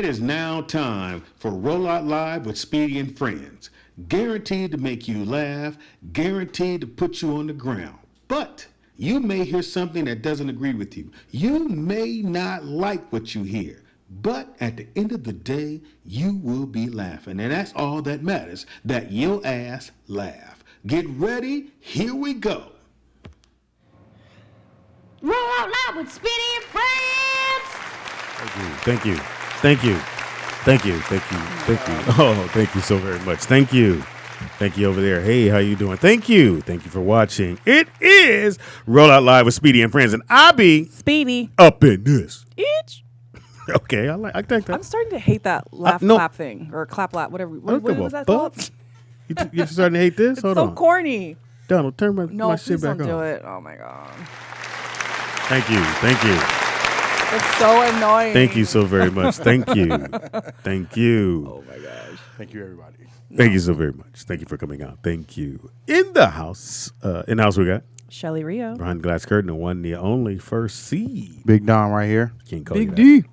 It is now time for Roll Out Live with Speedy and Friends. Guaranteed to make you laugh, guaranteed to put you on the ground. But you may hear something that doesn't agree with you. You may not like what you hear. But at the end of the day, you will be laughing. And that's all that matters, that your ass laugh. Get ready, here we go. Roll Out Loud with Speedy and Friends. Thank you. Oh, thank you so very much. Thank you over there. Hey, how you doing? Thank you for watching. It is Roll Out Live with Speedy and Friends, and I be Speedy. up in this. Itch. Okay, I think that. I'm starting to hate that laugh no. clap thing or clap lap, whatever. I don't What give a was that fuck. called? You starting to hate this? It's Hold so on. corny. Donald, turn my No, shit please back don't on. do it. Oh my god, Thank you. it's so annoying. Thank you so very much. Thank you. Oh my gosh. Thank you, everybody. Thank you so very much. Thank you for coming out. Thank you. In the house we got Shelly Rio. behind the glass curtain, the one, the only first C. Big Don right here. Can't call you that. D.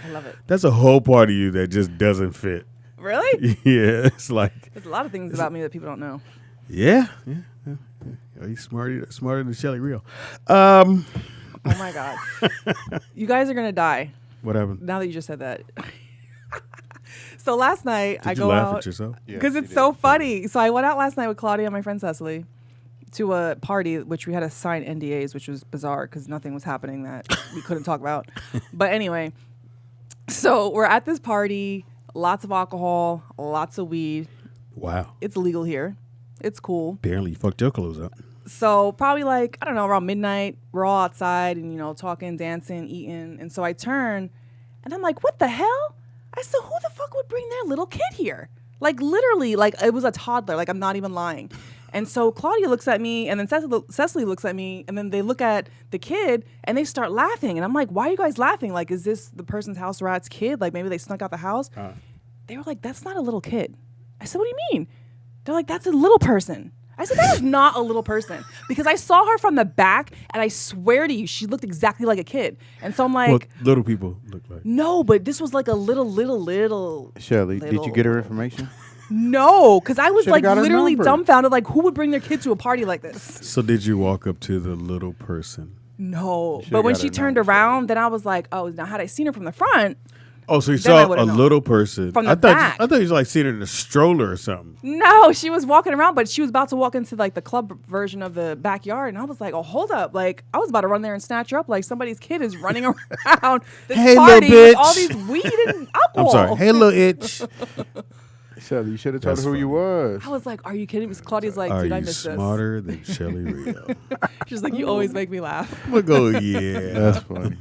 I love it. That's a whole part of you that just doesn't fit. Really? Yeah, it's like There's a lot of things about me that people don't know. yeah. Oh, he's smarter than Shelly Rio. Oh my god. You guys are gonna die What happened? now that you just said that. So last night Did I you go laugh out at yourself? because it's so funny. So I went out last night with Claudia and my friend Cecily to a party, which we had to sign NDAs, which was bizarre because nothing was happening that we couldn't talk about. But anyway, so we're at this party, lots of alcohol, lots of weed. Wow. It's legal here. It's cool. Apparently you fucked your clothes up. So probably like, I don't know, around midnight, we're all outside and, talking, dancing, eating. And so I turn and I'm like, what the hell? I said, who the fuck would bring their little kid here? Like literally, like it was a toddler. Like I'm not even lying. And so Claudia looks at me and then Cecily looks at me and then they look at the kid and they start laughing. And I'm like, why are you guys laughing? Like, is this the person's house rat's kid? Like maybe they snuck out the house. They were like, that's not a little kid. I said, what do you mean? They're like, that's a little person. I said, that is not a little person. Because I saw her from the back, and I swear to you, she looked exactly like a kid. And so I'm like... Well, little people look like. No, but this was like a little... Shelly, did you get her information? No, because I was Shoulda like got her literally number. dumbfounded. Like, who would bring their kid to a party like this? So did you walk up to the little person? No. Shoulda But when got she her turned number, around, then I was like, oh, now had I seen her from the front... Oh, so you Then I saw a would've known. little person. From the I thought back. I thought you was like seeing her in a stroller or something. No, she was walking around, but she was about to walk into like the club version of the backyard, and I was like, "Oh, hold up!" Like I was about to run there and snatch her up, like somebody's kid is running around this Hey, party little with bitch. all these weed and alcohol. I'm sorry. Hey, little itch. Shelly, you should have told That's her who you was. I was like, "Are you kidding me?" Claudia's like, Are "Dude, I you missed this." smarter than Shelly Rio? She's like, "You always make me laugh, We'll go, yeah. That's funny.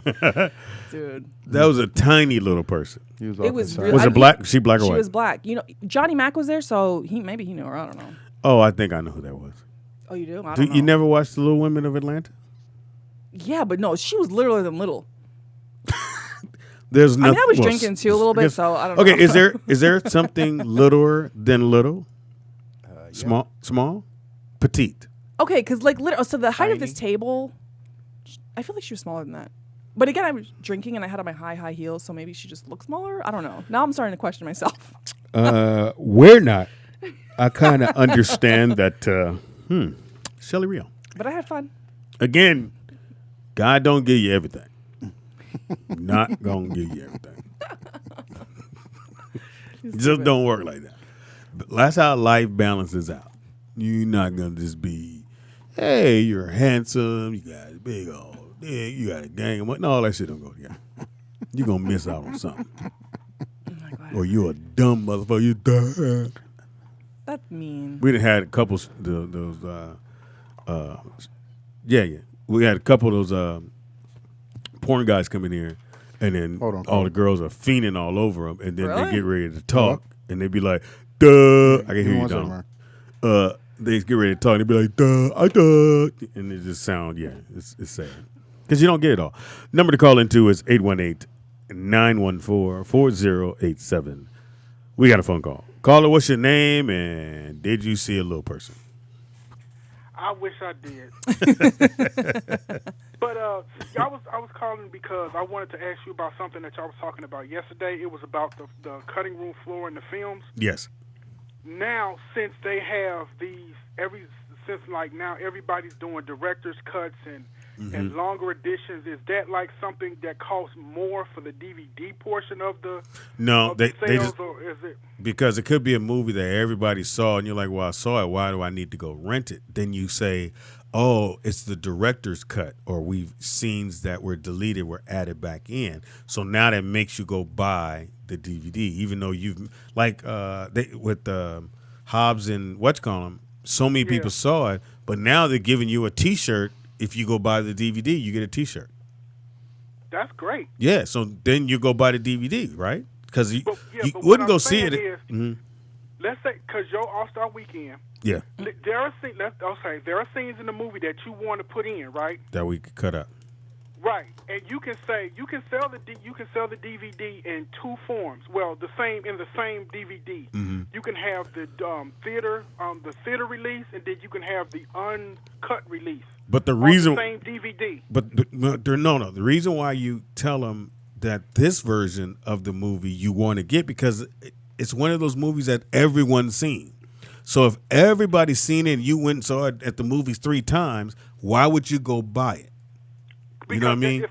dude." That was a tiny little person. He was It off was inside. really- Was I- it black? She black or She white? was black. Johnny Mac was there, so maybe he knew her. I don't know. Oh, I think I know who that was. Oh, you do? I don't know. You never watched The Little Women of Atlanta? Yeah, but no, she was literally them little. There's I mean, nothing. I was drinking too a little bit, so I don't know. Okay, is there something littler than little? Small, petite. Okay, because so the height of this Tiny. table, I feel like she was smaller than that. But again, I was drinking and I had on my high heels, so maybe she just looked smaller. I don't know. Now I'm starting to question myself. We're not. I kind of understand that. Shelly Rio. But I had fun. Again, God don't give you everything. Not gonna give you everything. Just don't work like that. But that's how life balances out. You're not gonna just be, hey, you're handsome, you got a big old dick, you got a gang of money. No, all that shit don't go together. You're gonna miss out on something. Or you're a dumb motherfucker. You dumb. That's mean. We done had a couple those we had a couple of those porn guys come in here, and then Hold on, all the girls are fiending all over them, and then Really? they get ready to talk, and they be like, "Duh," I can hear you, One second, Don. man. They get ready to talk, and they be like, "Duh, I duh," and it just sound it's sad because you don't get it all. Number to call into is 818-914-4087. We got a phone call. Caller, what's your name, and did you see a little person? I wish I did. But I was calling because I wanted to ask you about something that y'all was talking about yesterday. It was about the cutting room floor in the films. Yes. Now, since they have since now everybody's doing director's cuts and longer editions, is that like something that costs more for the DVD portion of the No, of the they sales, just or is it? because it could be a movie that everybody saw, and you're like, well, I saw it. Why do I need to go rent it? Then you say, oh, it's the director's cut, or scenes that were deleted were added back in. So now that makes you go buy the DVD, even though you've with Hobbs and whatchamacallit, so many people saw it, but now they're giving you a T-shirt. If you go buy the DVD, you get a T-shirt. That's great. Yeah, so then you go buy the DVD, right? Because you But wouldn't what go I'm see it. saying is, Mhm. let's say, because your All-Star Weekend, Yeah, there are scenes in the movie that you want to put in, right? that we could cut up. Right, and you can sell the DVD in two forms. Well, in the same DVD. Mm-hmm. You can have the theater release, and then you can have the uncut release. But the on reason, the same DVD. but the reason why you tell them that this version of the movie you want to get, because it's one of those movies that everyone's seen. So if everybody's seen it and you went and saw it at the movies 3 times, why would you go buy it? You know what I mean?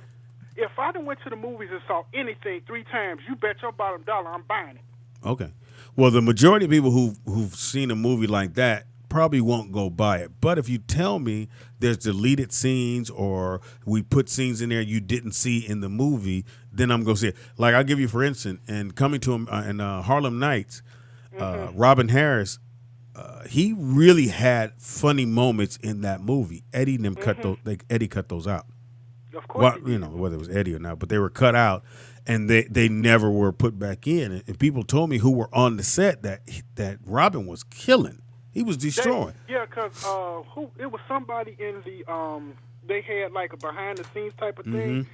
If I done went to the movies and saw anything 3 times, you bet your bottom dollar I'm buying it. Okay. Well, the majority of people who've seen a movie like that probably won't go buy it. But if you tell me there's deleted scenes or we put scenes in there you didn't see in the movie, then I'm going to see it. Like I'll give you, for instance, and coming to him in Harlem Nights, Robin Harris, he really had funny moments in that movie. Eddie and them Eddie cut those out. Of course. Well, you know, whether it was Eddie or not, but they were cut out, and they never were put back in. And people told me who were on the set that Robin was killing. He was destroying. Because it was somebody in the they had like a behind the scenes type of thing,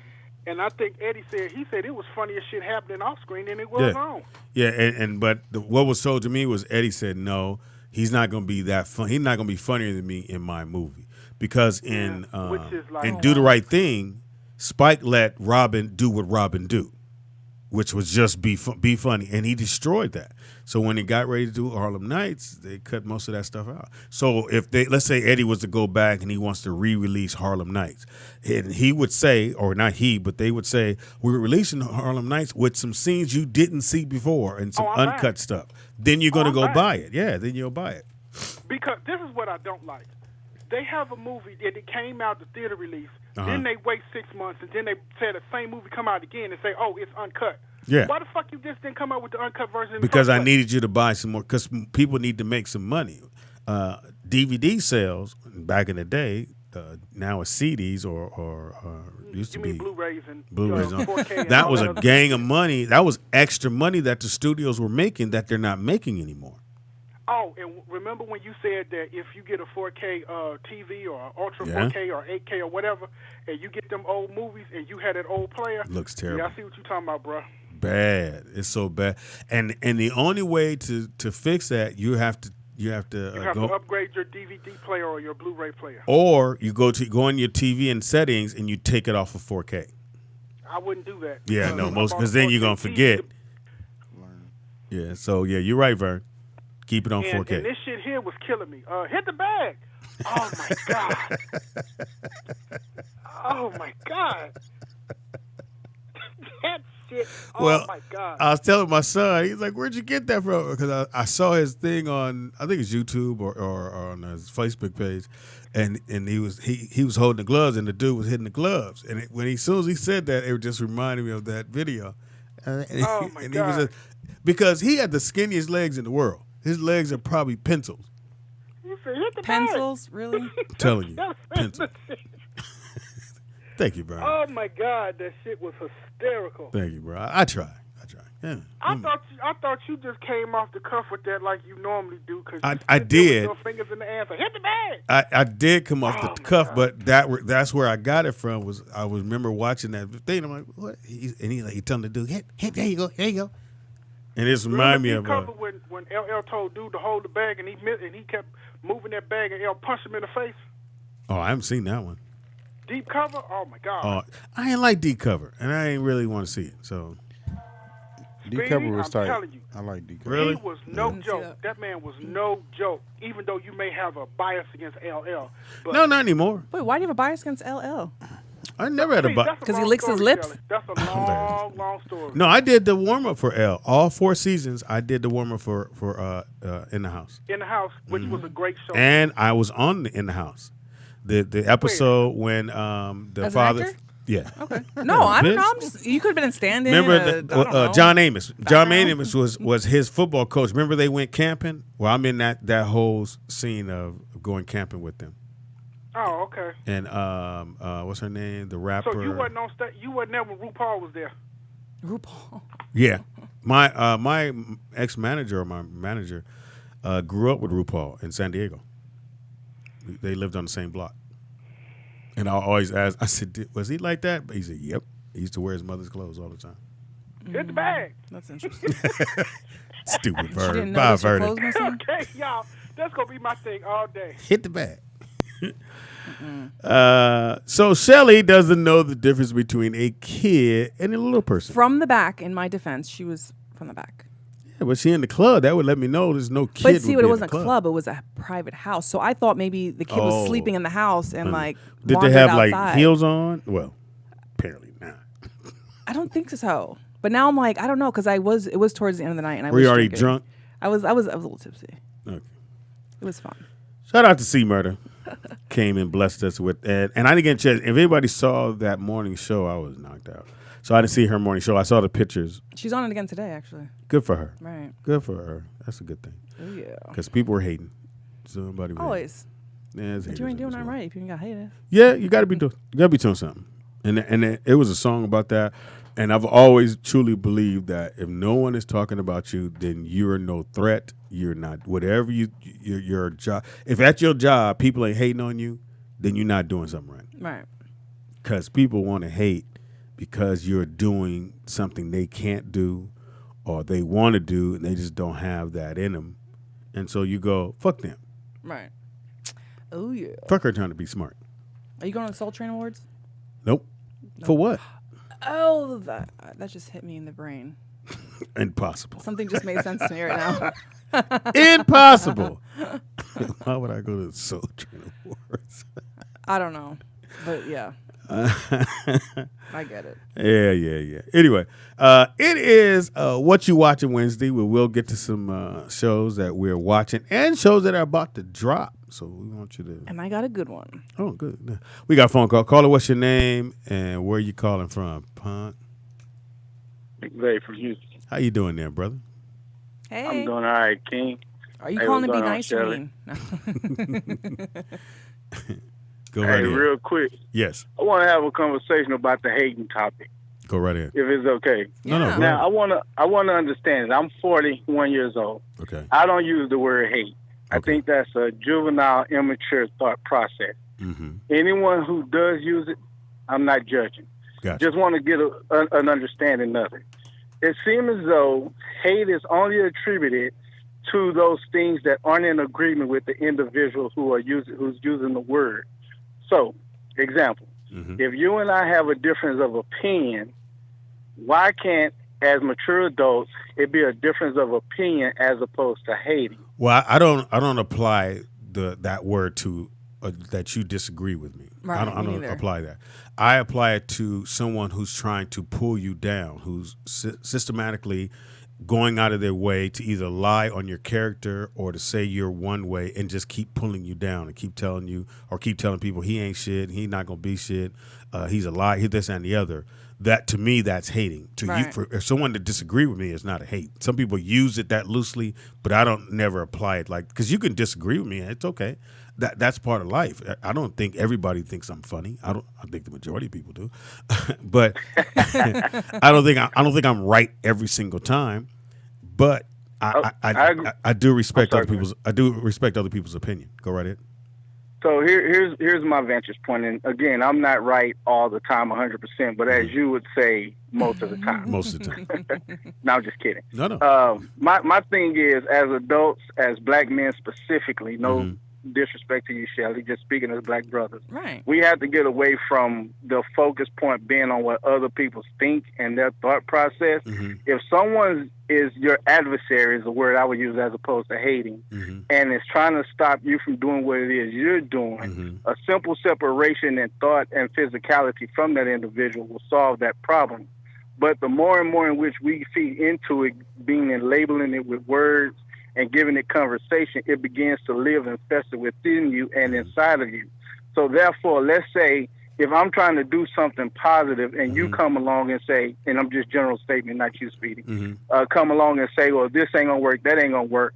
and I think Eddie said it was funny as shit happening off screen than it was on. Yeah, but what was told to me was Eddie said no, he's not going to be that fun. He's not going to be funnier than me in my movie. Because in Do the Right Thing, Spike let Robin do what Robin do, which was just be funny, and he destroyed that. So when he got ready to do Harlem Nights, they cut most of that stuff out. So if let's say Eddie was to go back and he wants to re-release Harlem Nights, and he would say, or not he, but they would say, we're releasing Harlem Nights with some scenes you didn't see before and some uncut stuff. Then you're going to go buy it. Yeah, then you'll buy it. Because this is what I don't like. They have a movie that it came out the theater release, then they wait 6 months, and then they say the same movie come out again and say, oh, it's uncut. Yeah. Why the fuck you just didn't come out with the uncut version? Because I needed you to buy some more, because people need to make some money. DVD sales back in the day, now it's CDs or used to be Blu-rays and Blu-rays. 4K. That was a gang of money. That was extra money that the studios were making that they're not making anymore. Oh, and remember when you said that if you get a 4K TV or Ultra 4K or 8K or whatever, and you get them old movies and you had that old player, looks terrible. Yeah, I see what you're talking about, bro. Bad. It's so bad. And the only way to fix that, you have to to upgrade your DVD player or your Blu-ray player. Or you go on your TV and settings and you take it off of 4K. I wouldn't do that. Yeah, no, because then you're gonna forget. Yeah, so yeah, you're right, Vern. Keep it on 4K. And this shit here was killing me. Hit the bag. Oh, my God. Oh, my God. That shit. Oh, my God. I was telling my son, he's like, where'd you get that from? Because I saw his thing on, I think it's YouTube or on his Facebook page. And he was holding the gloves, and the dude was hitting the gloves. And as soon as he said that, it just reminded me of that video. Oh, my God. He was because he had the skinniest legs in the world. His legs are probably pencils. You said hit the Pencils, bag. really? I'm telling you, pencils. Thank you, bro. Oh my God, that shit was hysterical. Thank you, bro. I try. Yeah. I thought you just came off the cuff with that like you normally do. Cause I did. With your fingers in the air, like, hit the bag. I did come off the cuff, but that's where I got it from. I remember watching that thing. I'm like, what? He telling the dude, hit, there you go. And this reminded me of when LL told dude to hold the bag and he kept moving that bag and L punched him in the face. Oh, I haven't seen that one. Deep cover? Oh my God. I ain't like deep cover, and I ain't really want to see it. So D cover was I'm tight. telling you. I like D cover. Really? He was no see joke. that. That man was no joke. Even though you may have a bias against LL, but no, not anymore. Wait, why do you have a bias against LL? I never had a See, bias. that's a 'Cause he long licks his story, lips? Shelly. That's a long, long story. No, I did the warm up for L. All 4 seasons, I did the warm up for In the House, In the House, which was a great show. and I was on In the House, the episode when the As an father. actor? Yeah. Okay. No, I don't know. Bitch. I'm just. You could have been in stand-in. Remember I don't know. John Amos? John Background. Amos was his football coach. Remember they went camping? Well, I'm in that whole scene of going camping with them. Oh, okay. And what's her name? The rapper. So you wasn't on stage. You wasn't there when RuPaul was there. RuPaul. Yeah, my ex manager or my manager grew up with RuPaul in San Diego. They lived on the same block. And I always ask, I said, was he like that? But he said, yep. He used to wear his mother's clothes all the time. Hit the bag. That's interesting. Stupid She bird. didn't Bye, notice your Vernon. clothes missing? Okay, y'all. That's gonna be my thing all day. Hit the bag. So Shelly doesn't know the difference between a kid and a little person. From the back, in my defense, she was from the back. Yeah, but she in the club. That would let me know there's no kid. But see, would it be in wasn't the a club; it was a private house. So I thought maybe the kid Oh. was sleeping in the house and like Did they wandered have outside. like heels on? Well, apparently not. I don't think so. But now I'm like, I don't know, because it was towards the end of the night, and I Were was you already drinking. drunk? I was a little tipsy. Okay. It was fun. Shout out to C Murder. Came and blessed us with that. And I didn't get a chance. If anybody saw that morning show, I was knocked out. So I didn't see her morning show. I saw the pictures. She's on it again today, actually. Good for her. Right. Good for her. That's a good thing. Oh yeah. Because people were hating. Somebody was Always. hating. Yeah, it's But you haters ain't doing in nothing this right if you ain't got haters. Yeah, you got to be doing something. And it was a song about that. And I've always truly believed that if no one is talking about you, then you're no threat. You're not whatever your job. If at your job people ain't hating on you, then you're not doing something right. Right. Because people want to hate because you're doing something they can't do or they want to do and they just don't have that in them. And so you go, fuck them. Right. Oh yeah. Fuck her trying to be smart. Are you going to the Soul Train Awards? Nope. For what? Oh, that just hit me in the brain. Impossible. Something just made sense to me right now. Impossible. Why would I go to the Soul Train Awards? I don't know, but yeah, I get it. Yeah. Anyway, it is What You Watching Wednesday, where we'll get to some shows that we're watching and shows that are about to drop. So we want you to. And I got a good one. Oh, good. We got a phone call. Caller, what's your name and where you calling from, punk? Very from Houston. How you doing there, brother? Hey, I'm doing all right, King. are you Hey, calling to what's be going on, nice or Shelly? mean? No. Go Hey, right ahead. real quick, Yes, I want to have a conversation about the hating topic, go right ahead. if it's okay. No, Yeah. go Now, ahead. I want to understand it. I'm 41 years old. Okay. I don't use the word hate. I Okay. think that's a juvenile, immature thought process. Mm-hmm. Anyone who does use it, I'm not judging. Gotcha. Just want to get an understanding of it. It seems as though hate is only attributed to those things that aren't in agreement with the individual who's using the word. So, example, Mhm. if you and I have a difference of opinion, why can't, as mature adults, it be a difference of opinion as opposed to hating? Well, I don't apply that word to that you disagree with me. Right, I don't me neither. apply that. I apply it to someone who's trying to pull you down, who's systematically going out of their way to either lie on your character or to say you're one way and just keep pulling you down and keep telling you or keep telling people he ain't shit, he not gonna be shit, he's a lie, he this and the other. That to me, that's hating. To you, Right. for someone to disagree with me is not a hate. Some people use it that loosely, but I don't never apply it like because you can disagree with me. It's okay. That's part of life. I don't think everybody thinks I'm funny. I think the majority of people do, but I don't think I'm right every single time. But I agree. do respect I'm other sorry, people's. I do respect other people's opinion. Go right ahead. So here's my vantage point. And again, I'm not right all the time, 100%, but as you would say, most of the time. Most of the time. No, I'm just kidding. No. My thing is, as adults, as black men specifically, no disrespect to you, Shelly, just speaking as black brothers. Right. We have to get away from the focus point being on what other people think and their thought process. If someone is your adversary, is the word I would use as opposed to hating, and is trying to stop you from doing what it is you're doing, a simple separation in thought and physicality from that individual will solve that problem. But the more and more in which we feed into it, being and labeling it with words and giving it conversation, it begins to live and fester within you and inside of you. So therefore, let's say if I'm trying to do something positive and you come along and say, and I'm just general statement, not you, Speedy, come along and say, well, this ain't gonna work, that ain't gonna work.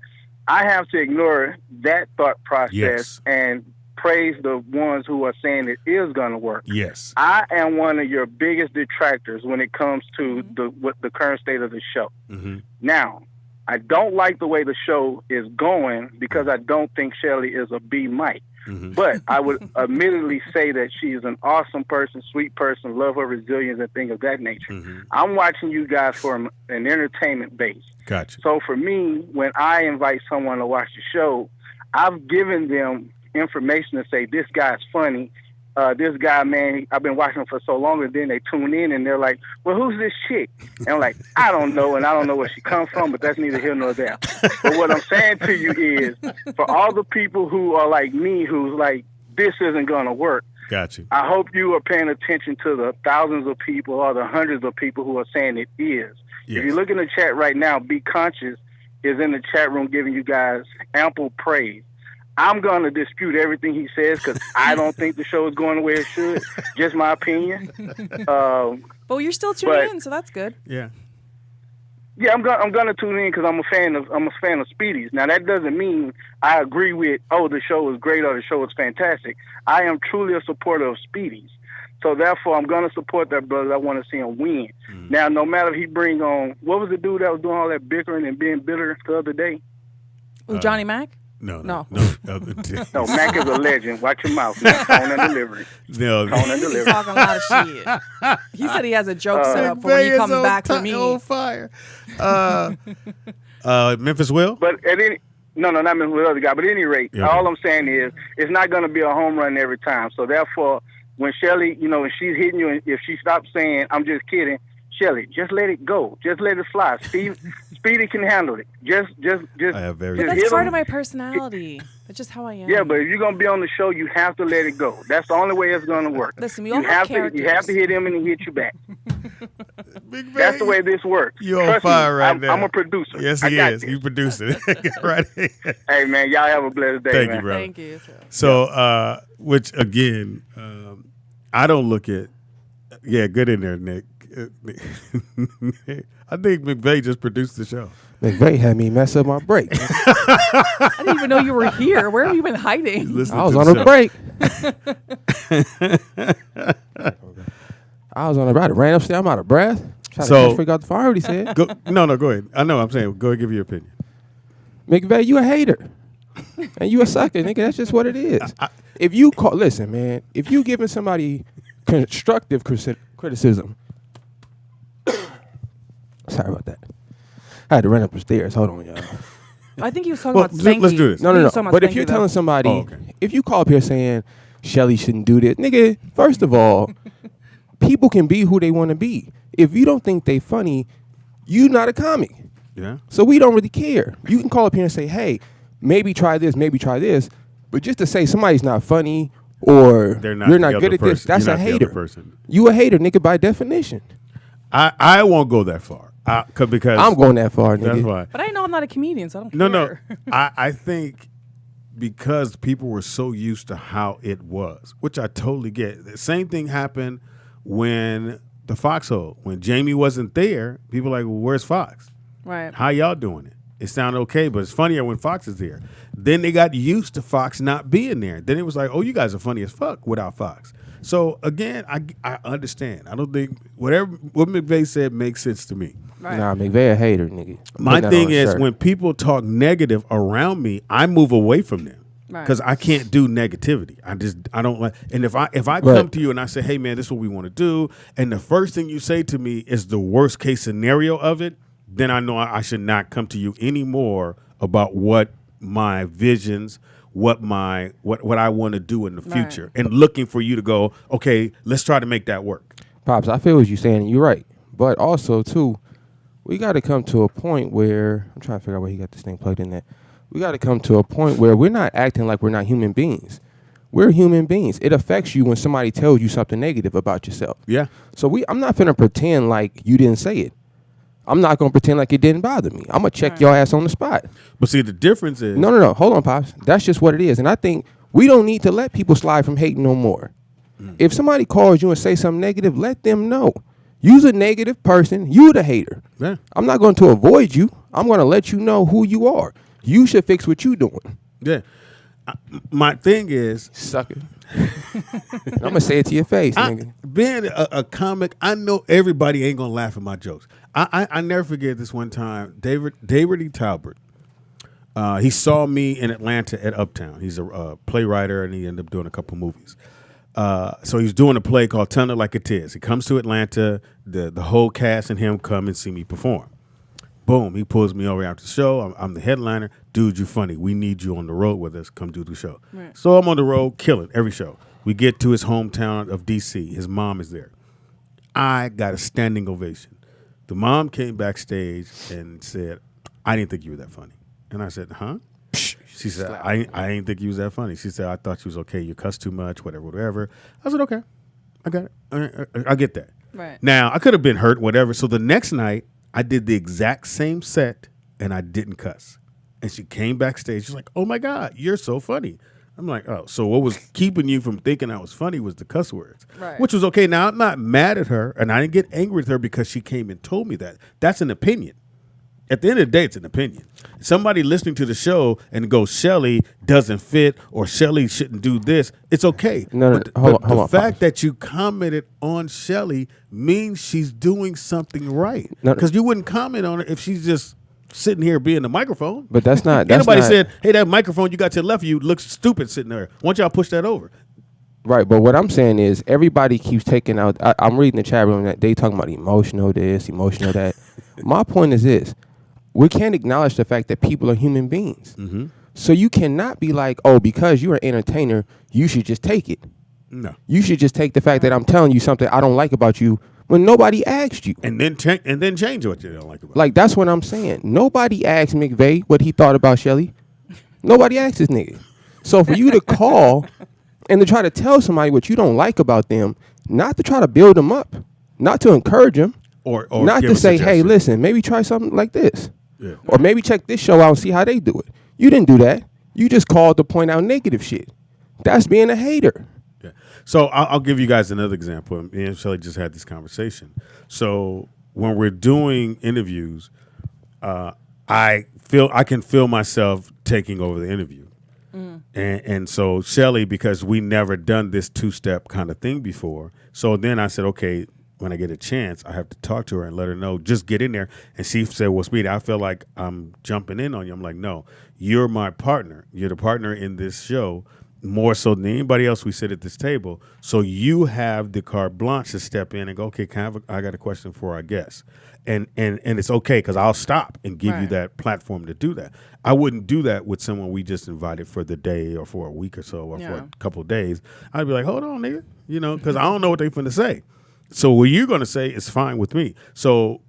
I have to ignore that thought process and praise the ones who are saying it is going to work. Yes. I am one of your biggest detractors when it comes to the current state of the show. Now, I don't like the way the show is going because I don't think Shelly is a B Mike. But I would admittedly say that she is an awesome person, sweet person, love her resilience and things of that nature. I'm watching you guys for an entertainment base. Gotcha. So for me, when I invite someone to watch the show, I've given them information to say, this guy's funny. This guy, man, I've been watching him for so long, and then they tune in and they're like, well, who's this chick? And I'm like, I don't know, and I don't know where she comes from, but that's neither here nor there. But what I'm saying to you is, for all the people who are like me, who's like, this isn't going to work, Gotcha. I hope you are paying attention to the thousands of people or the hundreds of people who are saying it is. Yes. If you look in the chat right now, Be Conscious is in the chat room giving you guys ample praise. I'm going to dispute everything he says because I don't think the show is going the way it should. Just my opinion. But you're still tuning in, so that's good. Yeah. Yeah, I'm going to tune in because I'm a fan of Speedy's. Now that doesn't mean I agree with the show is great or the show is fantastic. I am truly a supporter of Speedy's. So therefore, I'm going to support that brother. I want to see him win. Now, no matter if he bring on, what was the dude that was doing all that bickering and being bitter the other day? Ooh, Johnny Mac? No. No, Mac is a legend. Watch your mouth. Tone and delivery. No. Tone and delivery. He's talking a lot of shit. He said he has a joke set up for when he comes back to me. On fire. Memphis Will? But at any no, not Memphis Will, the other guy. But at any rate, all I'm saying is it's not going to be a home run every time. So therefore, when Shelly, when she's hitting you, and if she stops saying, I'm just kidding, Shelly, just let it go. Just let it fly. Speedy can handle it. Just I have very But that's part of my personality. That's just how I am. Yeah, but if you're going to be on the show, you have to let it go. That's the only way it's going to work. Listen, we all have characters. You have to hit him and he hit you back. Big That's the way this works. You're on Trust fire me, right now. I'm a producer. Yes, I he got is. this. You produced it. Right. Hey, man, y'all have a blessed day, Thank man. you, brother. Thank you. So, which again, I don't look at. Yeah, good in there, Nick. I think McVeigh just produced the show. McVeigh had me mess up my break. I didn't even know you were here. Where have you been hiding? I was on a break. I was on a break. I ran upstairs. I'm out of breath. Trying to figure out the fire. He said. Go ahead. I know. I'm saying, go ahead, give your opinion. McVeigh, you a hater, and you a sucker, nigga. That's just what it is. If you listen, man. If you giving somebody constructive criticism. Sorry about that. I had to run up the stairs. Hold on, y'all. I think he was talking about Spanky. Let's do this. No. But if you're telling somebody, if you call up here saying Shelly shouldn't do this, nigga, first of all, people can be who they want to be. If you don't think they funny, you not a comic. Yeah. So we don't really care. You can call up here and say, hey, maybe try this, but just to say somebody's not funny or you're not good at this, that's a hater. You a hater, nigga, by definition. I won't go that far. Because I'm going that far, nigga. That's why. But I know I'm not a comedian, so I don't care. No. I think because people were so used to how it was, which I totally get. The same thing happened when the Foxhole, when Jamie wasn't there. People were like, well, where's Fox? Right. How y'all doing it? It sounded okay, but it's funnier when Fox is there. Then they got used to Fox not being there. Then it was like, oh, you guys are funny as fuck without Fox. So again, I understand. I don't think what McVeigh said makes sense to me. Right. Nah, McVeigh a hater, nigga. My thing is when people talk negative around me, I move away from them because I can't do negativity. I don't like. And if I come to you and I say, hey man, this is what we want to do, and the first thing you say to me is the worst case scenario of it, then I know I should not come to you anymore about what my visions, what I want to do in the future, and looking for you to go, okay, let's try to make that work. Pops, I feel what you're saying, and you're right. But also, too, we got to come to a point where, I'm trying to figure out where he got this thing plugged in at. We got to come to a point where we're not acting like we're not human beings. We're human beings. It affects you when somebody tells you something negative about yourself. Yeah. So I'm not finna pretend like you didn't say it. I'm not gonna pretend like it didn't bother me. I'm gonna check your ass on the spot. But see, the difference is no. Hold on, Pops. That's just what it is. And I think we don't need to let people slide from hating no more. If somebody calls you and say something negative, let them know. You's a negative person. You the hater. Yeah. I'm not going to avoid you. I'm going to let you know who you are. You should fix what you doing. Yeah. My thing is, sucker. I'm gonna say it to your face, nigga. Being a comic, I know everybody ain't gonna laugh at my jokes. I never forget this one time. David E. Talbert. He saw me in Atlanta at Uptown. He's a playwright, and he ended up doing a couple movies. So he's doing a play called Tell It Like It Is. He comes to Atlanta. The whole cast and him come and see me perform. Boom, he pulls me over after the show. I'm the headliner. Dude, you funny. We need you on the road with us. Come do the show. Right. So I'm on the road, killing every show. We get to his hometown of D.C. His mom is there. I got a standing ovation. The mom came backstage and said, I didn't think you were that funny. And I said, huh? She said, I didn't think you was that funny. She said, I thought you was okay. You cuss too much, whatever. I said, okay. I got it. I get that. Right. Now, I could have been hurt, whatever. So the next night, I did the exact same set, and I didn't cuss. And she came backstage. She's like, oh, my God, you're so funny. I'm like, oh, so what was keeping you from thinking I was funny was the cuss words, right. Which was okay. Now, I'm not mad at her, and I didn't get angry with her because she came and told me that. That's an opinion. At the end of the day, it's an opinion. Somebody listening to the show and goes, Shelly doesn't fit, or Shelly shouldn't do this, it's okay. Hold on, the fact that you commented on Shelly means she's doing something right. Because you wouldn't comment on her if she's just sitting here being the microphone. But that's not. Anybody said, hey, that microphone you got to the left of you looks stupid sitting there. Why don't y'all push that over? Right, but what I'm saying is everybody keeps taking out. I'm reading the chat room that they talking about emotional this, emotional that. My point is this. We can't acknowledge the fact that people are human beings. Mm-hmm. So you cannot be like, oh, because you're an entertainer, you should just take it. No. You should just take the fact that I'm telling you something I don't like about you when nobody asked you. And then change what you don't like about Like, that's what I'm saying. Nobody asked McVeigh what he thought about Shelly. Nobody asked this nigga. So for you to call and to try to tell somebody what you don't like about them, not to try to build them up, not to encourage them, or not to say, hey, listen, maybe try something like this. Yeah. Or maybe check this show out and see how they do it. You didn't do that. You just called to point out negative shit. That's being a hater. Yeah. So I'll give you guys another example. Me and Shelly just had this conversation. So when we're doing interviews, I can feel myself taking over the interview. Mm. And so Shelly, because we never done this two-step kind of thing before, so then I said, okay, when I get a chance, I have to talk to her and let her know, just get in there. And she said, well, Speedy, I feel like I'm jumping in on you. I'm like, no, you're my partner. You're the partner in this show more so than anybody else we sit at this table. So you have the carte blanche to step in and go, okay, I got a question for our guests. And it's okay because I'll stop and give you that platform to do that. I wouldn't do that with someone we just invited for the day or for a week or so or for a couple of days. I'd be like, hold on, nigga, because I don't know what they're finna say. So what you're going to say is fine with me. So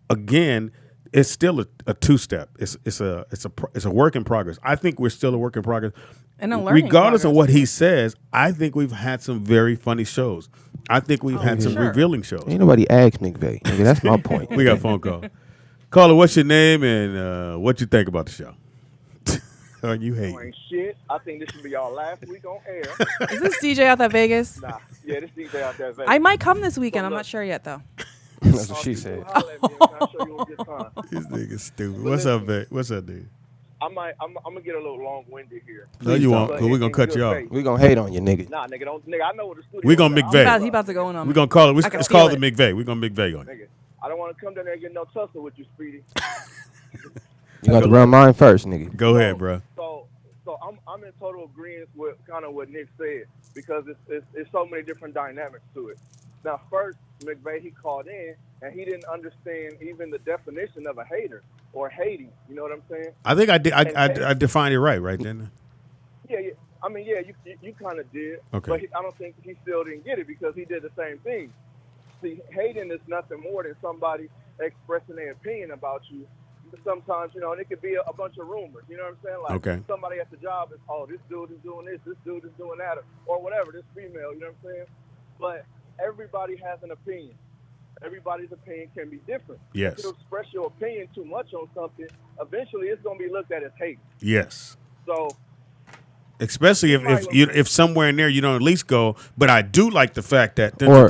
again, it's still a two-step. It's a work in progress. I think we're still a work in progress. And a learning regardless progress. of what he says, I think we've had some very funny shows. I think we've had some revealing shows. Ain't nobody asked McVeigh. Nigga, that's my point. We got a phone call. Caller, what's your name and what you think about the show? Or you hate ain't shit. I think this should be our last week on air. Is this DJ out at Vegas? Nah, yeah, this DJ out there at Vegas. I might come this weekend. I'm not sure yet, though. That's what she said. This nigga's stupid. What's up, babe? What's up, dude? I'm gonna get a little long-winded here. No, you won't, because we're going to cut you off. We're going to hate on you, nigga. Nah, nigga, I know what the studio We're going to McVeigh. He about to go in on me. We're going to call it. It's called the it. McVeigh. We're going to McVeigh on it. Nigga, I don't want to come down there and get no tussle with you, Speedy. You got to run mine first, nigga. Go ahead, bro. So I'm in total agreement with kind of what Nick said because it's so many different dynamics to it. Now, first, McVeigh, he called in, and he didn't understand even the definition of a hater or hating. You know what I'm saying? I think I defined it right then. Yeah. I mean, yeah, you kind of did. Okay. But I don't think he still didn't get it because he did the same thing. See, hating is nothing more than somebody expressing their opinion about you. Sometimes, and it could be a bunch of rumors. You know what I'm saying? Like somebody at the job is, oh, this dude is doing this dude is doing that, or whatever, this female, you know what I'm saying? But everybody has an opinion. Everybody's opinion can be different. Yes. If you express your opinion too much on something, eventually it's going to be looked at as hate. Yes. So, especially if somewhere in there you don't at least go, but I do like the fact that or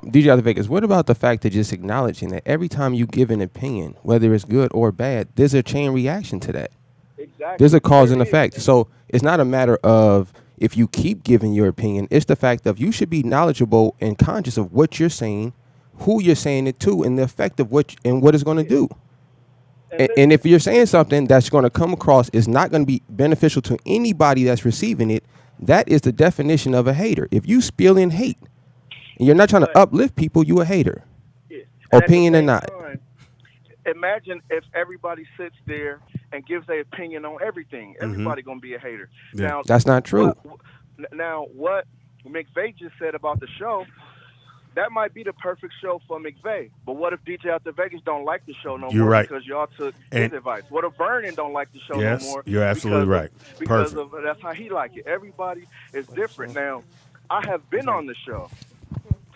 DJ out of Vegas. What about the fact of just acknowledging that every time you give an opinion, whether it's good or bad, there's a chain reaction to that. Exactly. There's a cause and effect. So it's not a matter of if you keep giving your opinion. It's the fact of you should be knowledgeable and conscious of what you're saying, who you're saying it to, and the effect of what it's going to do. And if you're saying something that's going to come across is not going to be beneficial to anybody that's receiving it, that is the definition of a hater. If you spilling hate and you're not trying to uplift people, you a hater. Yeah. Opinion or not. Imagine if everybody sits there and gives their opinion on everything. Everybody going to be a hater. Yeah. Now, that's not true. What McVay just said about the show, that might be the perfect show for McVay. But what if DJ out the Vegas don't like the show no You're more right. because y'all took his advice? What if Vernon don't like the show no more? You're absolutely right. Because that's how he like it. Everybody is different. Now, I have been on the show.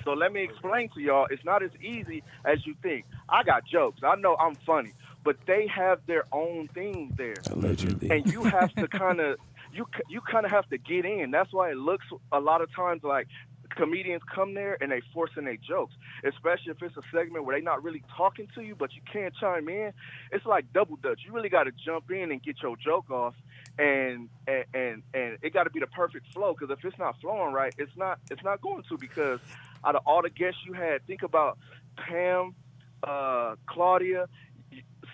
So let me explain to y'all, it's not as easy as you think. I got jokes. I know I'm funny. But they have their own thing there. Allegedly. And you have to kind of you kind of have to get in. That's why it looks a lot of times like comedians come there and they forcing their jokes, especially if it's a segment where they're not really talking to you, but you can't chime in. It's like double dutch. You really got to jump in and get your joke off, and it got to be the perfect flow. Because if it's not flowing right, it's not going to. Because out of all the guests you had, think about Pam, Claudia.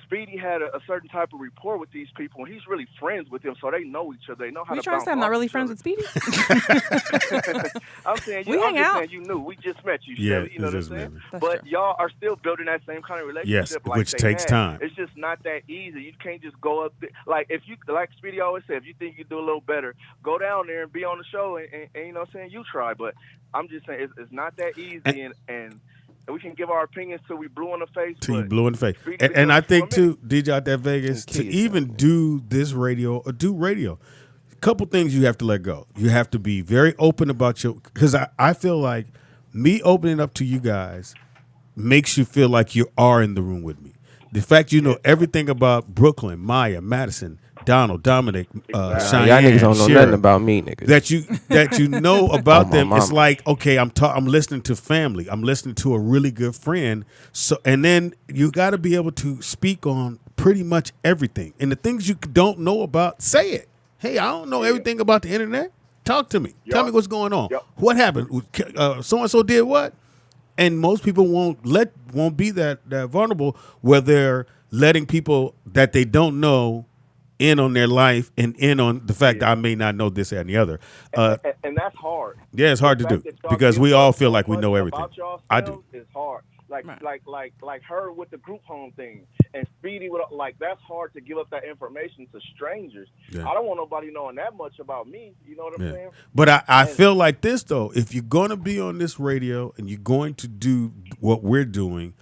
Speedy had a certain type of rapport with these people, and he's really friends with them, so they know each other. They know how to bounce off each other. You trying to say I'm not really friends with Speedy? I'm saying we hang out. Saying you knew. We just met you, Shelly. You know what I'm saying? But true. Y'all are still building that same kind of relationship. Yes, which takes time. It's just not that easy. You can't just go up there. Like Speedy always said, if you think you do a little better, go down there and be on the show, and you know what I'm saying, you try. But I'm just saying it's not that easy, and we can give our opinions till we blue in the face. Till you blue in the face. And I think, too, DJ out there Vegas, to even do this radio or do radio, a couple things you have to let go. You have to be very open about because I feel like me opening up to you guys makes you feel like you are in the room with me. The fact you know everything about Brooklyn, Maya, Madison, Donald, Dominic, Cheyenne, y'all niggas don't know Shira, nothing about me, niggas. That you know about them. It's like, okay, I'm listening to family. I'm listening to a really good friend. So, and then you got to be able to speak on pretty much everything. And the things you don't know about, say it. Hey, I don't know everything about the internet. Talk to me. Tell me what's going on. What happened? So and so did what? And most people won't be that vulnerable where they're letting people that they don't know in on their life and in on the fact that I may not know this and the other. And that's hard. Yeah, it's hard to do because we all feel like we know everything. I do. It's hard. Like her with the group home thing and Speedy with that's hard to give up that information to strangers. Yeah. I don't want nobody knowing that much about me. You know what I'm saying? But I feel like this though. If you're going to be on this radio and you're going to do what we're doing,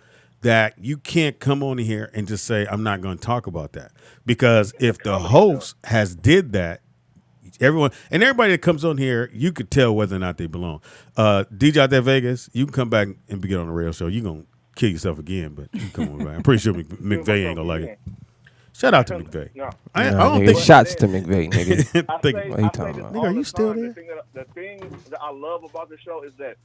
that you can't come on here and just say I'm not going to talk about that, because if the host has did that, everybody that comes on here, you could tell whether or not they belong. DJ out there Vegas, you can come back and get on the radio show. You're going to kill yourself again, but you come on back. I'm pretty sure McVay ain't going to like it. Shout out to McVay. No. I don't think shots to McVay, nigga. What are you talking about? Nigga, are you still there? The thing that I love about the show is that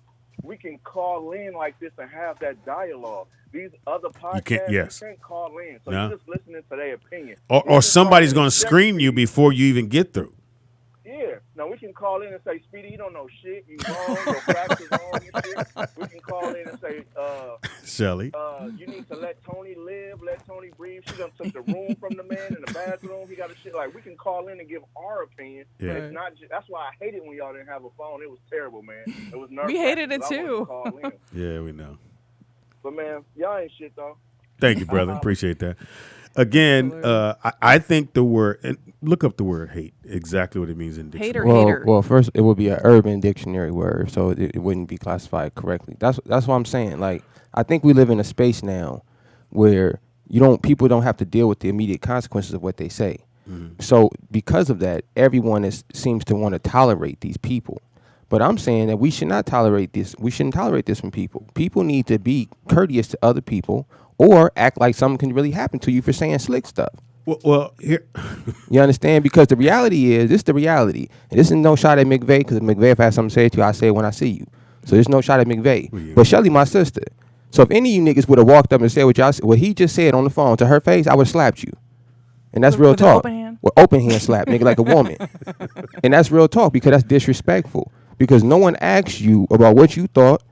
we can call in like this and have that dialogue. These other podcasts, you can't call in. So you're just listening to their opinion. Or somebody's going to screen you before you even get through. Yeah. Now, we can call in and say, Speedy, you don't know shit. You wrong. Your facts is wrong and shit. We can call in and say, Shelly, you need to let Tony live, let Tony breathe. She done took the room from the man in the bathroom. He got a shit. Like, we can call in and give our opinion. Yeah. It's not that's why I hated when y'all didn't have a phone. It was terrible, man. It was nervous. We hated it, too. Yeah, we know. But, man, y'all ain't shit, though. Thank you, brother. Appreciate that. again, I think the word, and look up the word hate, exactly what it means in dictionary. Hater. Well, first it would be an urban dictionary word, so it wouldn't be classified correctly. That's what I'm saying. Like, I think we live in a space now where people don't have to deal with the immediate consequences of what they say. Mm-hmm. So because of that, everyone seems to want to tolerate these people. But I'm saying that we should not tolerate this. We shouldn't tolerate this from people. People need to be courteous to other people or act like something can really happen to you for saying slick stuff. Well, here. You understand? Because the reality is, this is the reality. And this is no shot at McVeigh, because if McVeigh has something to say to you, I say it when I see you. So there's no shot at McVeigh. Yeah. But Shelly, my sister. So if any of you niggas would have walked up and said what he just said on the phone to her face, I would have slapped you. And that's real talk. Open hand? Well, open hand slap, nigga, like a woman. And that's real talk, because that's disrespectful. Because no one asked you about what you thought.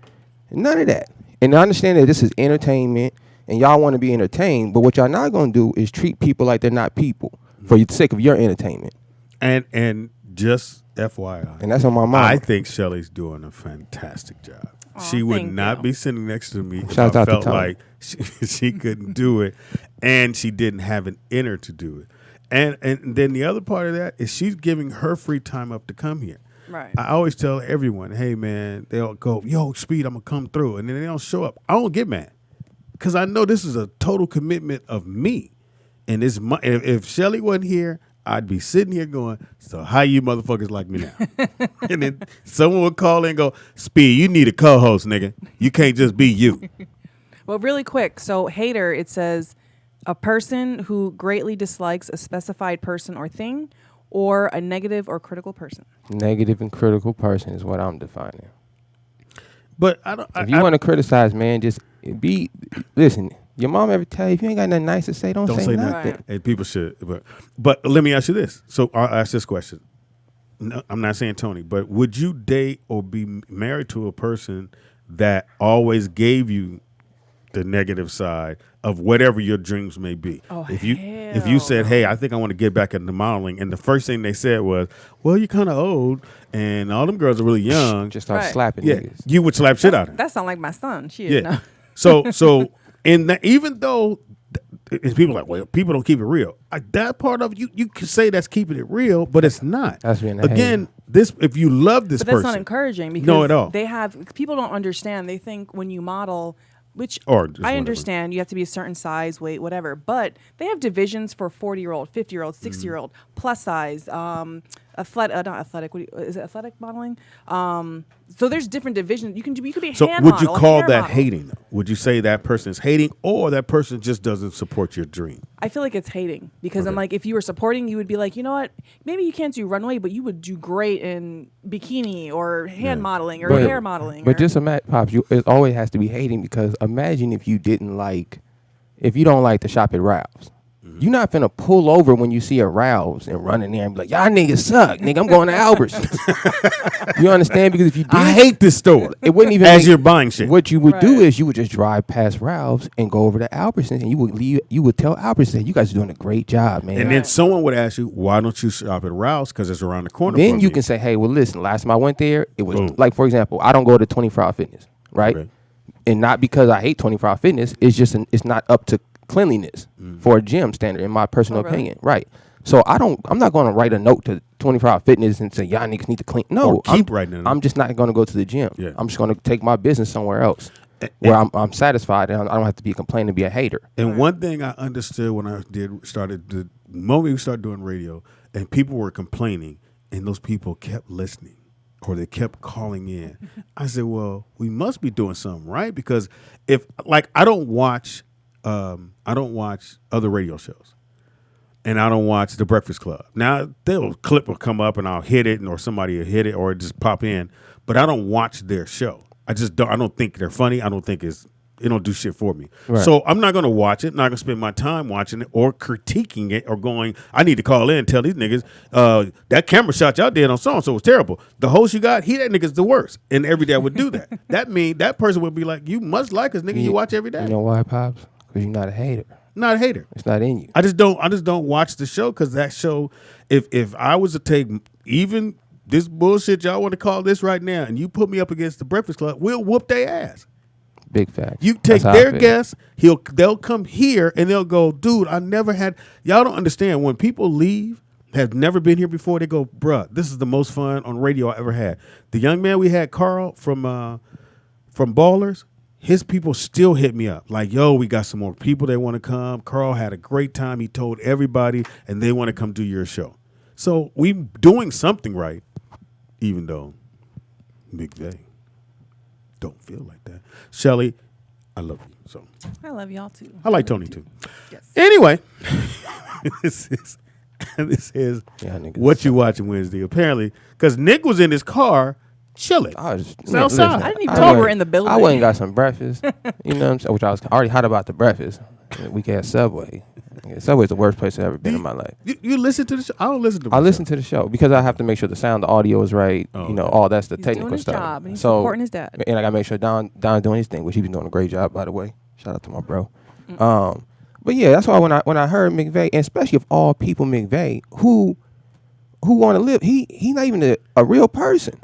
None of that. And I understand that this is entertainment and y'all want to be entertained, but what y'all not going to do is treat people like they're not people for the sake of your entertainment. And just FYI. And that's on my mind. I think Shelly's doing a fantastic job. She would not be sitting next to me if I felt like she couldn't do it and she didn't have an inner to do it. And then the other part of that is she's giving her free time up to come here. Right. I always tell everyone, hey, man, they'll go, yo, Speed, I'm going to come through. And then they don't show up. I don't get mad because I know this is a total commitment of me. And it's if Shelly wasn't here, I'd be sitting here going, so how you motherfuckers like me now? And then someone would call in and go, Speed, you need a co-host, nigga. You can't just be you. Well, really quick. So hater, it says a person who greatly dislikes a specified person or thing, or a negative or critical person. Negative and critical person is what I'm defining. But I don't. If you want to criticize, man, just listen. Your mom ever tell you if you ain't got nothing nice to say, don't say nothing. Right. And people should. But let me ask you this. So I'll ask this question. No, I'm not saying Tony, but would you date or be married to a person that always gave you the negative side of whatever your dreams may be? Oh, if you said, hey, I think I want to get back into modeling, and the first thing they said was, well, you're kind of old and all them girls are really young. Just start slapping niggas. You would slap shit out of them. That sound like my son. Yeah. So and even though people are like, well, people don't keep it real. That part of you can say that's keeping it real, but it's not. That's being again. If you love this but that's person, not encouraging because no, at all. People don't understand. They think when you model, which I understand, you have to be a certain size, weight, whatever. But they have divisions for 40-year-old, 50-year-old, 60-year-old, plus size, not athletic. Is it athletic modeling? So there's different divisions. You can be so hand would you model, call hair that model. hating? Would you say that person is hating, or that person just doesn't support your dream? I feel like it's hating because I'm like, if you were supporting, you would be like, you know what? Maybe you can't do runway, but you would do great in bikini or hand modeling or hair modeling. But just imagine, Pops, it always has to be hating because imagine if you don't like to shop at Ralph's. You're not finna pull over when you see a Ralph's and run in there and be like, y'all niggas suck, nigga, I'm going to Albertsons. You understand? Because if you did, I hate this store. It wouldn't even you're buying shit. What you would do is you would just drive past Ralph's and go over to Albertsons and you would tell Albertsons, you guys are doing a great job, man. And then someone would ask you, why don't you shop at Ralph's? Because it's around the corner. Then you can say, hey, well, listen, last time I went there, it was like, for example, I don't go to 24 Hour Fitness, right? Okay. And not because I hate 24 Hour Fitness, it's just it's not up to cleanliness for a gym standard, in my personal opinion, right? So I'm not going to write a note to 24 Hour Fitness and say y'all niggas need to clean. No, I'm just not going to go to the gym. Yeah. I'm just going to take my business somewhere else where I'm satisfied and I don't have to be complaining and be a hater. And one thing I understood when I the moment we started doing radio and people were complaining and those people kept listening or they kept calling in, I said, well, we must be doing something right, because if I don't watch other radio shows, and I don't watch The Breakfast Club. Now, clip will come up, and I'll hit it, or somebody will hit it, or it just pop in. But I don't watch their show. I don't think they're funny. I don't think it don't do shit for me. Right. So I'm not going to watch it. I'm not going to spend my time watching it or critiquing it or going, I need to call in and tell these niggas, that camera shot y'all did on so-and-so was terrible. The host you got, that nigga's the worst. And every day I would do that. That mean that person would be like, you must like us, nigga. You watch every day. You know why, Pops? Because you're not a hater. Not a hater. It's not in you. I just don't watch the show because that show, if I was to take even this bullshit y'all want to call this right now and you put me up against The Breakfast Club, we'll whoop their ass. Big fact. You take their guess, they'll come here and they'll go, dude, I never had. Y'all don't understand when people leave. Have never been here before. They go, bruh, this is the most fun on radio I ever had. The young man we had, Carl from Ballers, his people still hit me up like, yo, we got some more people that want to come. Carl had a great time. He told everybody, and they want to come do your show. So we doing something right, even though McVay don't feel like that. Shelly, I love you. So I love y'all too. I like Tony too. Yes. Anyway, this is what you watching Wednesday. Apparently, because Nick was in his car chilling. I didn't even know we were in the building. I went and got some breakfast. You know what I'm saying? Which I was already hot about the breakfast. We had Subway. Subway's the worst place I've ever been in my life. You listen to the show? I don't listen to the show. I listen to the show because I have to make sure the sound, the audio is right. All that's the technical doing his stuff. Job, and he's supporting his dad. And I got to make sure Don's doing his thing, which he's been doing a great job, by the way. Shout out to my bro. But yeah, that's why when I heard McVay, and especially of all people, McVay, who want to live, he's not even a real person.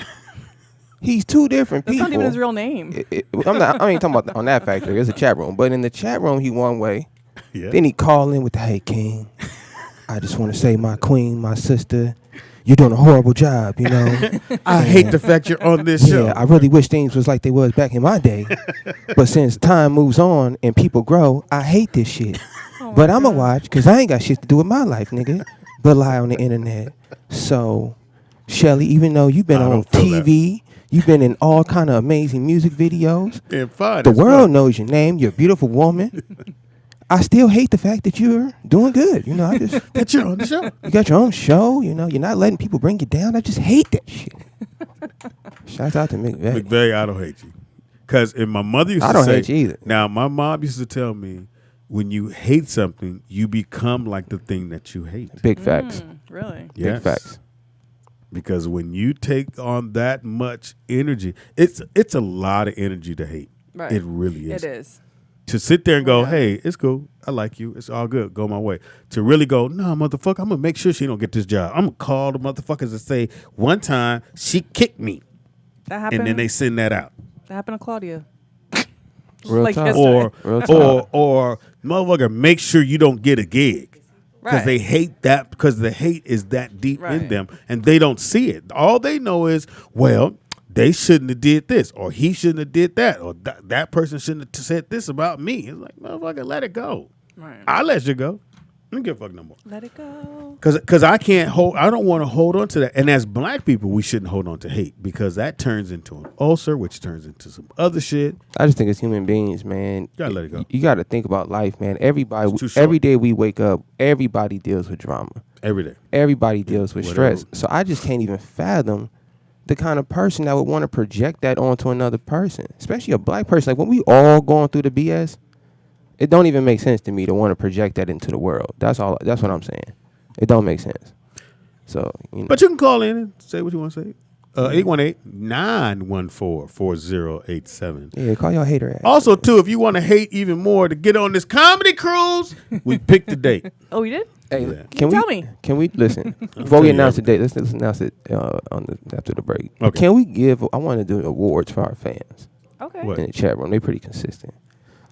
He's two different people. That's not even his real name. I ain't talking about on that factor. It's a chat room, but in the chat room, he one way. Yeah. Then he call in with the, hey, King, I just want to say my queen, my sister, you're doing a horrible job, you know. I hate the fact you're on this show. Yeah, I really wish things was like they was back in my day. But since time moves on and people grow, I hate this shit. But I'm going to watch because I ain't got shit to do with my life, nigga, but lie on the internet. So, Shelly, even though you've been on TV, you've been in all kind of amazing music videos. The world knows your name. You're a beautiful woman. I still hate the fact that you're doing good. You know, I just that you're on the show. You got your own show. You know, you're not letting people bring you down. I just hate that shit. Shouts out to McVay. McVay, I don't hate you, because my mother used to say, I don't hate you either. Now, my mom used to tell me, when you hate something, you become like the thing that you hate. Big facts. Really? Yes. Big facts. Because when you take on that much energy, it's a lot of energy to hate. Right. It really is. It is. To sit there and go, hey, it's cool. I like you. It's all good. Go my way. To really go, no, motherfucker, I'm going to make sure she don't get this job. I'm going to call the motherfuckers and say, one time, she kicked me. That happened. And then they send that out. That happened to Claudia. Real like talk. Or motherfucker, make sure you don't get a gig. Because they hate that, because the hate is that deep in them, and they don't see it. All they know is, well, they shouldn't have did this, or he shouldn't have did that, or that person shouldn't have said this about me. It's like, motherfucker, let it go. Right. I'll let you go. I don't give a fuck no more. Let it go. Because I don't want to hold on to that. And as black people, we shouldn't hold on to hate, because that turns into an ulcer, which turns into some other shit. I just think as human beings, man, you gotta let it go. You got to think about life, man. Every day we wake up, everybody deals with drama. Every day. Everybody deals with stress. So I just can't even fathom the kind of person that would want to project that onto another person, especially a black person. Like when we all going through the BS, it don't even make sense to me to want to project that into the world. That's what I'm saying. It don't make sense. So, you know. But you can call in and say what you want to say. 818-914-4087. Yeah, call your hater ass. Also, too, if you want to hate even more to get on this comedy cruise, we picked the date. Oh, we did? Hey, yeah. Tell me. Can we listen before we announce the date? Let's announce it after the break. Okay. Can we give? I want to do awards for our fans. Okay. What? In the chat room, they're pretty consistent.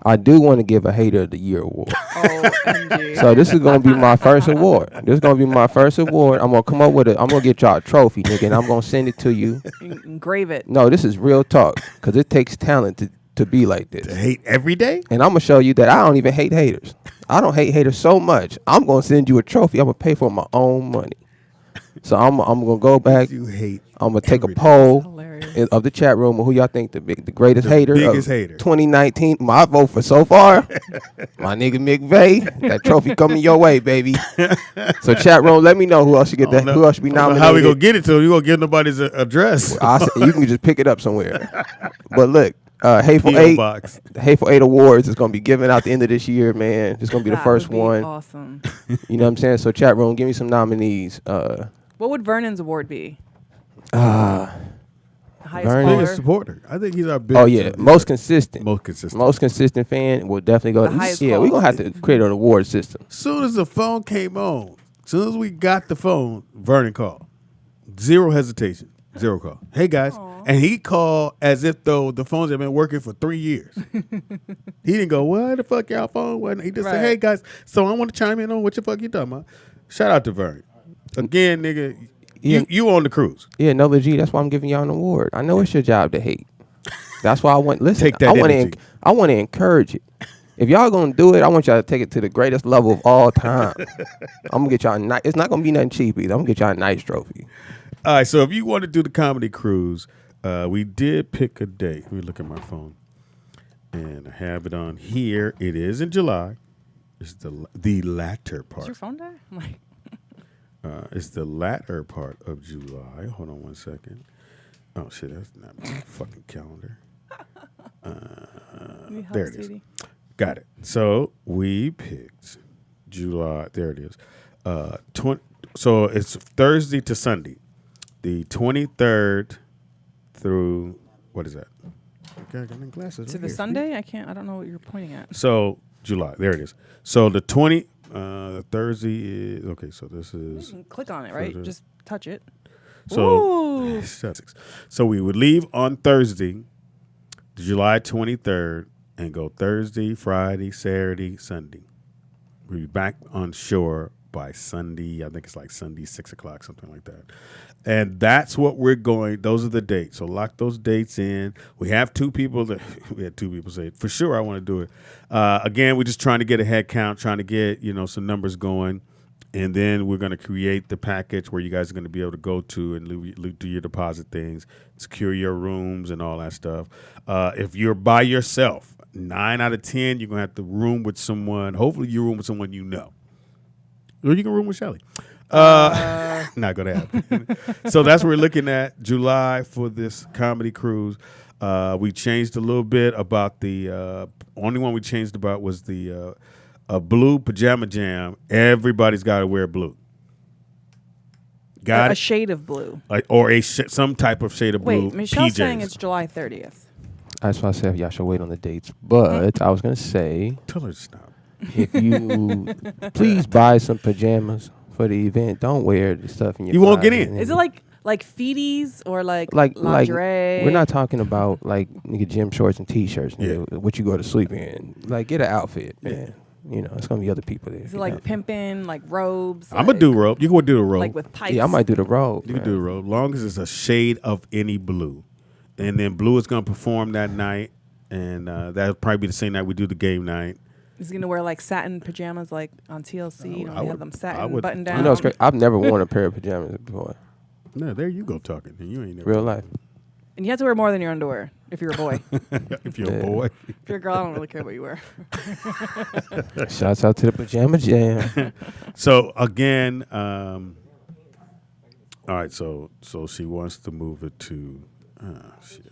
I do want to give a Hater of the Year award. So this is gonna be my first award. I'm gonna come up with I'm gonna get y'all a trophy, nigga, and I'm gonna send it to you. Engrave it. No, this is real talk, because it takes talent to be like this. To hate every day? And I'm gonna show you that I don't even hate haters. I don't hate haters so much. I'm gonna send you a trophy. I'm gonna pay for my own money. So I'm gonna go back. You hate. I'm gonna take a poll of the chat room of who y'all think the greatest hater of 2019. My vote for so far, my nigga McVay. That trophy coming your way, baby. So chat room, let me know who else should get that. Who else should be nominated? How we gonna get it to him? You gonna give nobody's address? You can just pick it up somewhere. But look, Hateful Eight Awards is gonna be given out the end of this year, man. It's gonna be the first one. Awesome. You know what I'm saying? So chat room, give me some nominees. What would Vernon's award be? Biggest supporter. I think he's our biggest. Oh yeah, most consistent fan will definitely go. Yeah, we're gonna have to create an award system. Soon as the phone came on, soon as we got the phone, Vernon called. Zero hesitation, zero call. Hey guys, And he called as if though the phones had been working for 3 years. He didn't go, what the fuck y'all phone wasn't? He just said, hey guys, so I want to chime in on what the fuck you talking about. Shout out to Vern. Again, nigga, you on the cruise. Yeah, no legit. That's why I'm giving y'all an award. I know it's your job to hate. That's why I want. Listen, take that energy. I want to encourage it. If y'all gonna do it, I want y'all to take it to the greatest level of all time. I'm gonna get y'all a nice. It's not gonna be nothing cheap either. I'm gonna get y'all a nice trophy. All right. So if you want to do the comedy cruise, we did pick a date. Let me look at my phone, and I have it on here. It is in July. It's the latter part. Is your phone die? I'm like. It's the latter part of July. Hold on one second. Oh shit, that's not my fucking calendar. There it is. Got it. So we picked July. There it is. So it's Thursday to Sunday, the 23rd through what is that? Okay, I got my glasses. To the Sunday? I don't know what you're pointing at. So July. There it is. So the Thursday is okay. So this is. You can click on it, right? Thursday. Just touch it. So, so we would leave on Thursday, July 23rd, and go Thursday, Friday, Saturday, Sunday. We'll be back on shore by Sunday. I think it's like Sunday, 6 o'clock, something like that. And that's what we're going. Those are the dates. So lock those dates in. We have we had two people say, for sure, I want to do it. Again, we're just trying to get a head count, trying to get, some numbers going. And then we're going to create the package where you guys are going to be able to go to and do your deposit things, secure your rooms and all that stuff. If you're by yourself, 9 out of 10, you're going to have to room with someone. Hopefully you room with someone you know. Or you can room with Shelly. Not going to happen. So that's what we're looking at, July, for this comedy cruise. We changed a little bit about the only one we changed about was the a blue pajama jam. Everybody's got to wear blue. Got a shade of blue. Or some type of shade of blue. Wait, Michelle's PJs. saying it's July 30th. That's why I said y'all should wait on the dates. But I was going to say, tell her to stop. If you please buy some pajamas for the event, don't wear the stuff in your You won't get in. Is it like feeties or like lingerie? We're not talking about like nigga gym shorts and t-shirts, nigga, what you go to sleep in. Like get an outfit, man. It's gonna be other people there. Is it like pimping, like robes? I'm gonna do robe. You can do the robe. Like with pipes. Yeah, I might do the robe. You can do the robe, long as it's a shade of any blue, and then blue is gonna perform that night, and that'll probably be the same night we do the game night. He's gonna wear like satin pajamas, like on TLC. They have them satin button down. You know, it's great. I've never worn a pair of pajamas before. No, there you go talking. You ain't never real life. And you have to wear more than your underwear if you're a boy. If you're a boy. If you're a girl, I don't really care what you wear. Shouts out to the pajama jam. So again, all right. So she wants to move it to. Shit.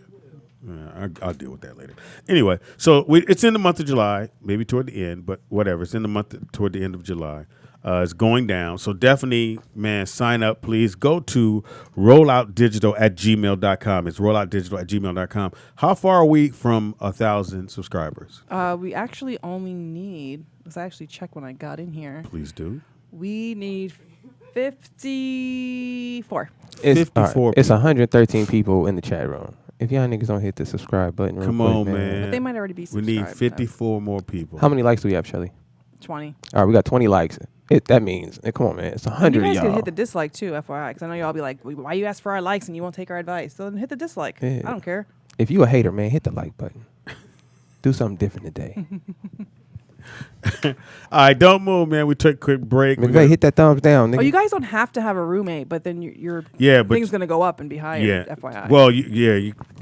I'll deal with that later. Anyway, so it's in the month of July, maybe toward the end, but whatever. It's in the month toward the end of July. It's going down. So definitely, man, sign up, please. Go to rolloutdigital@gmail.com. It's rolloutdigital@gmail.com. How far are we from 1,000 subscribers? We actually only need, let's actually check when I got in here. Please do. We need 54. It's 54 It's 113 people in the chat room. If y'all niggas don't hit the subscribe button, come on, man. But they might already be subscribed. We need 54 more people. How many likes do we have, Shelly? 20. All right, we got 20 likes. That means, come on, man, it's 100 you guys of y'all. can hit the dislike too, FYI, because I know y'all be like, why you ask for our likes and you won't take our advice? So then hit the dislike. Yeah. I don't care. If you a hater, man, hit the like button. Do something different today. All right, don't move, man. We took a quick break. McVeigh, hit that thumbs down, nigga. Oh, you guys don't have to have a roommate, but then your thing's going to go up and be higher, yeah. FYI. Well,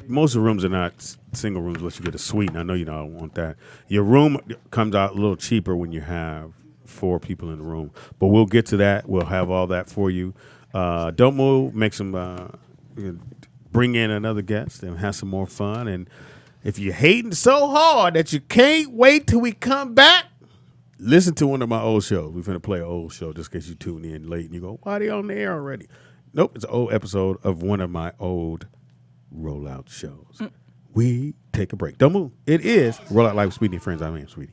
most of the rooms are not single rooms unless you get a suite, and I know you don't want that. Your room comes out a little cheaper when you have 4 people in the room, but we'll get to that. We'll have all that for you. Don't move. Make some, bring in another guest and have some more fun. And if you're hating so hard that you can't wait till we come back, listen to one of my old shows. We're going to play an old show just in case you tune in late and you go, why are they on the air already? Nope, it's an old episode of one of my old rollout shows. We take a break. Don't move. It is Rollout Live with Speedy and Friends. I'm Sweetie.